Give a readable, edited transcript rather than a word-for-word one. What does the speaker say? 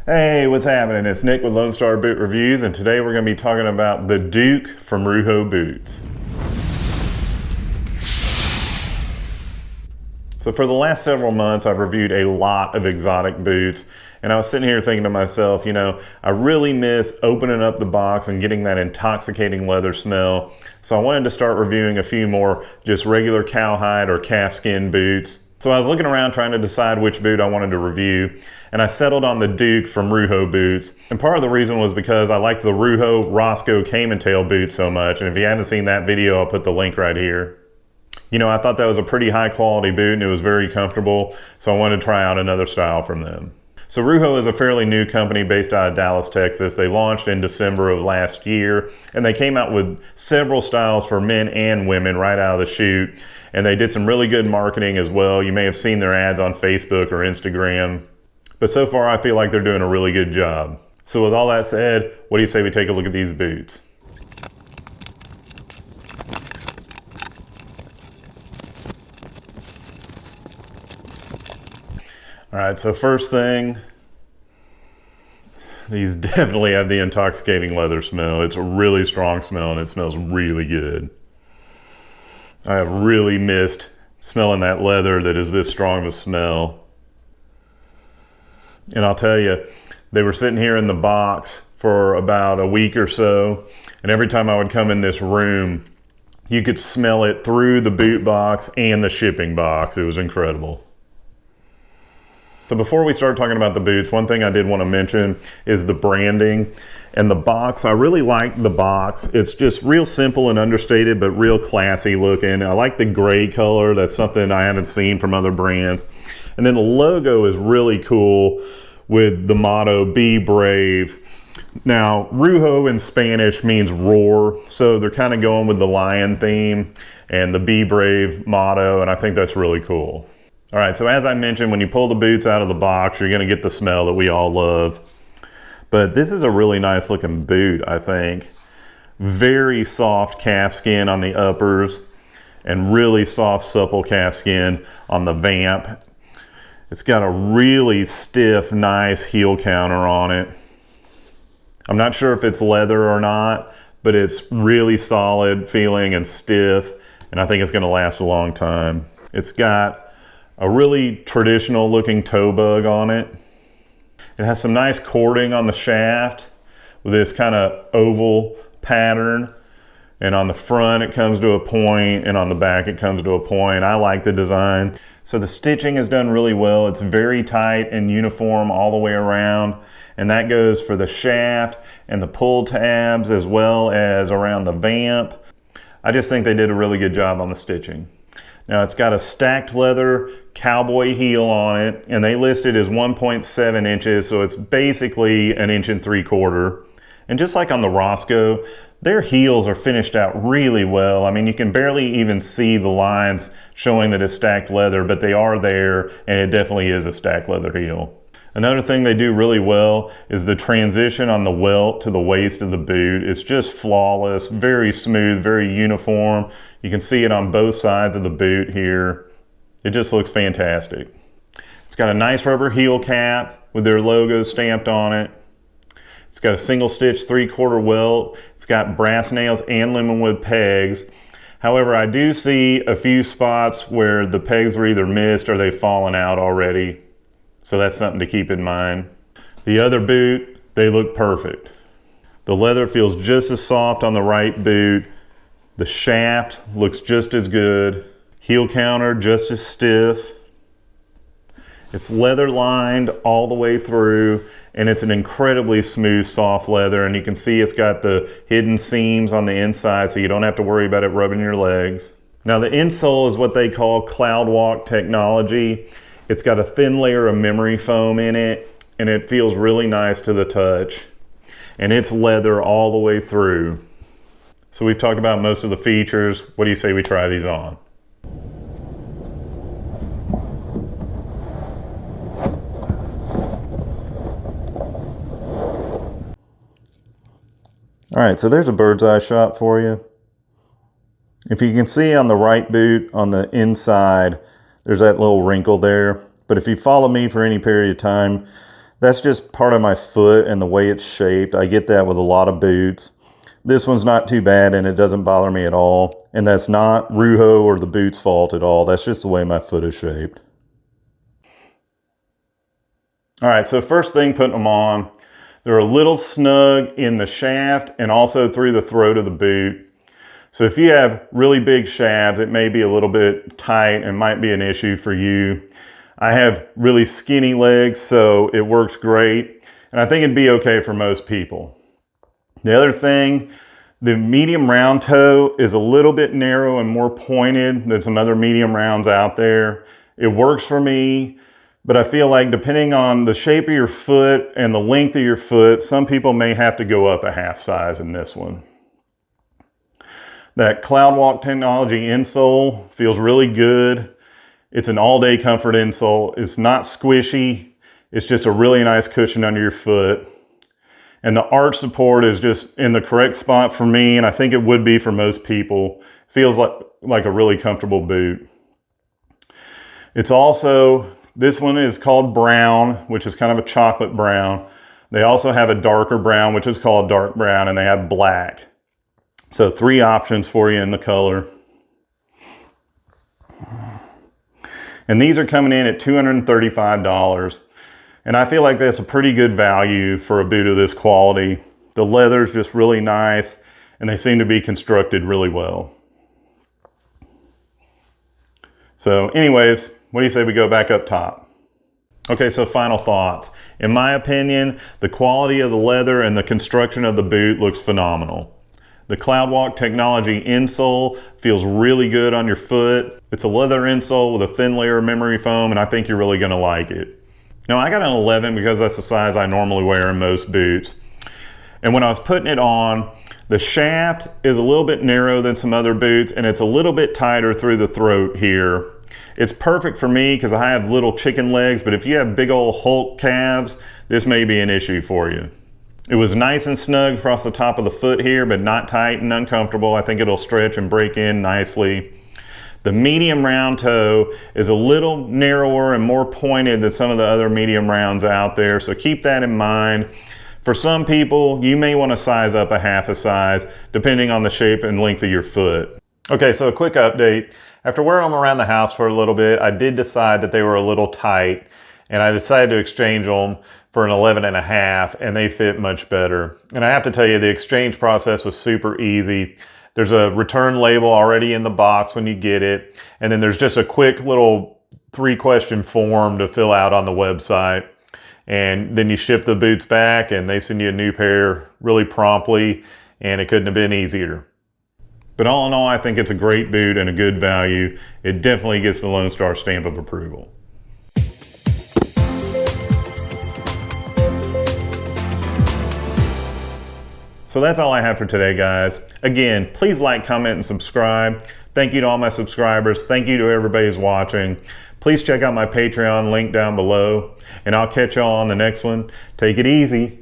Hey, what's happening? It's Nick with Lone Star Boot Reviews, and today we're going to be talking about the Duke from Rujo Boots. So for the last several months, I've reviewed a lot of exotic boots, and I was sitting here thinking to myself, you know, I really miss opening up the box and getting that intoxicating leather smell. So I wanted to start reviewing a few more just regular cowhide or calfskin boots. So I was looking around trying to decide which boot I wanted to review, and I settled on the Duke from Rujo Boots. And part of the reason was because I liked the Rujo Roscoe Cayman Tail boot so much, and if you haven't seen that video, I'll put the link right here. You know, I thought that was a pretty high quality boot and it was very comfortable, so I wanted to try out another style from them. So Rujo is a fairly new company based out of Dallas, Texas. They launched in December of last year, and they came out with several styles for men and women right out of the chute. And they did some really good marketing as well. You may have seen their ads on Facebook or Instagram. But so far, I feel like they're doing a really good job. So with all that said, what do you say we take a look at these boots? All right, so first thing, these definitely have the intoxicating leather smell. It's a really strong smell and it smells really good. I have really missed smelling that leather that is this strong of a smell. And I'll tell you, they were sitting here in the box for about a week or so, and every time I would come in this room, you could smell it through the boot box and the shipping box. It was incredible. So before we start talking about the boots, one thing I did want to mention is the branding and the box. I really like the box. It's just real simple and understated, but real classy looking. I like the gray color. That's something I haven't seen from other brands. And then the logo is really cool with the motto, "Be Brave." Now, Rujo in Spanish means roar, so they're kind of going with the lion theme and the "Be Brave" motto, and I think that's really cool. All right, so as I mentioned, when you pull the boots out of the box, you're gonna get the smell that we all love. But this is a really nice looking boot, I think. Very soft calf skin on the uppers and really soft, supple calf skin on the vamp. It's got a really stiff, nice heel counter on it. I'm not sure if it's leather or not, but it's really solid feeling and stiff, and I think it's gonna last a long time. It's got a really traditional looking toe bug on it. It has some nice cording on the shaft with this kind of oval pattern. And on the front it comes to a point, and on the back it comes to a point. I like the design. So the stitching is done really well. It's very tight and uniform all the way around. And that goes for the shaft and the pull tabs as well as around the vamp. I just think they did a really good job on the stitching. Now it's got a stacked leather Cowboy heel on it, and they list it as 1.7 inches, so it's basically 1.75 inches. And just like on the Roscoe, their heels are finished out really well. I mean, you can barely even see the lines showing that it's stacked leather, but they are there, and it definitely is a stacked leather heel. Another thing they do really well is the transition on the welt to the waist of the boot. It's just flawless, very smooth, very uniform. You can see it on both sides of the boot here. It just looks fantastic. It's got a nice rubber heel cap with their logo stamped on it. It's got a single stitch 3/4 welt. It's got brass nails and lemon wood pegs. However, I do see a few spots where the pegs were either missed or they've fallen out already. So that's something to keep in mind. The other boot, they look perfect. The leather feels just as soft on the right boot. The shaft looks just as good. Heel counter just as stiff. It's leather lined all the way through, and it's an incredibly smooth, soft leather, and you can see it's got the hidden seams on the inside, so you don't have to worry about it rubbing your legs. Now the insole is what they call cloud walk technology. It's got a thin layer of memory foam in it, and it feels really nice to the touch. And it's leather all the way through. So we've talked about most of the features. What do you say we try these on? All right, so there's a bird's eye shot for you. If you can see on the right boot on the inside, there's that little wrinkle there. But if you follow me for any period of time, That's just part of my foot and the way it's shaped. I get that with a lot of boots. This one's not too bad and it doesn't bother me at all. And that's not Rujo or the boot's fault at all. That's just the way my foot is shaped. All right, so first thing putting them on, they're a little snug in the shaft and also through the throat of the boot. So if you have really big shafts, it may be a little bit tight and might be an issue for you. I have really skinny legs, so it works great. And I think it'd be okay for most people. The other thing, the medium round toe is a little bit narrow and more pointed than some other medium rounds out there. It works for me, but I feel like depending on the shape of your foot and the length of your foot, some people may have to go up a half size in this one. That Cloudwalk Technology insole feels really good. It's an all-day comfort insole. It's not squishy. It's just a really nice cushion under your foot. And the arch support is just in the correct spot for me, and I think it would be for most people. Feels like a really comfortable boot. It's also, this one is called brown, which is kind of a chocolate brown. They also have a darker brown, which is called dark brown, and they have black. So 3 options for you in the color. And these are coming in at $235. And I feel like that's a pretty good value for a boot of this quality. The leather's just really nice and they seem to be constructed really well. So anyways, what do you say we go back up top? Okay, so final thoughts. In my opinion, the quality of the leather and the construction of the boot looks phenomenal. The Cloudwalk Technology insole feels really good on your foot. It's a leather insole with a thin layer of memory foam, and I think you're really gonna like it. Now I got an 11 because that's the size I normally wear in most boots. And when I was putting it on, the shaft is a little bit narrow than some other boots, and it's a little bit tighter through the throat here. It's perfect for me because I have little chicken legs, but if you have big old Hulk calves, this may be an issue for you. It was nice and snug across the top of the foot here, but not tight and uncomfortable. I think it'll stretch and break in nicely. The medium round toe is a little narrower and more pointed than some of the other medium rounds out there, so keep that in mind. For some people, you may want to size up a half a size, depending on the shape and length of your foot. Okay, so a quick update. After wearing them around the house for a little bit, I did decide that they were a little tight, and I decided to exchange them for an 11.5, and they fit much better. And I have to tell you, the exchange process was super easy. There's a return label already in the box when you get it, and then there's just a quick little 3-question form to fill out on the website. And then you ship the boots back and they send you a new pair really promptly, and it couldn't have been easier. But all in all, I think it's a great boot and a good value. It definitely gets the Lone Star stamp of approval. So that's all I have for today, guys. Again, please like, comment, and subscribe. Thank you to all my subscribers. Thank you to everybody who's watching. Please check out my Patreon link down below, and I'll catch y'all on the next one. Take it easy.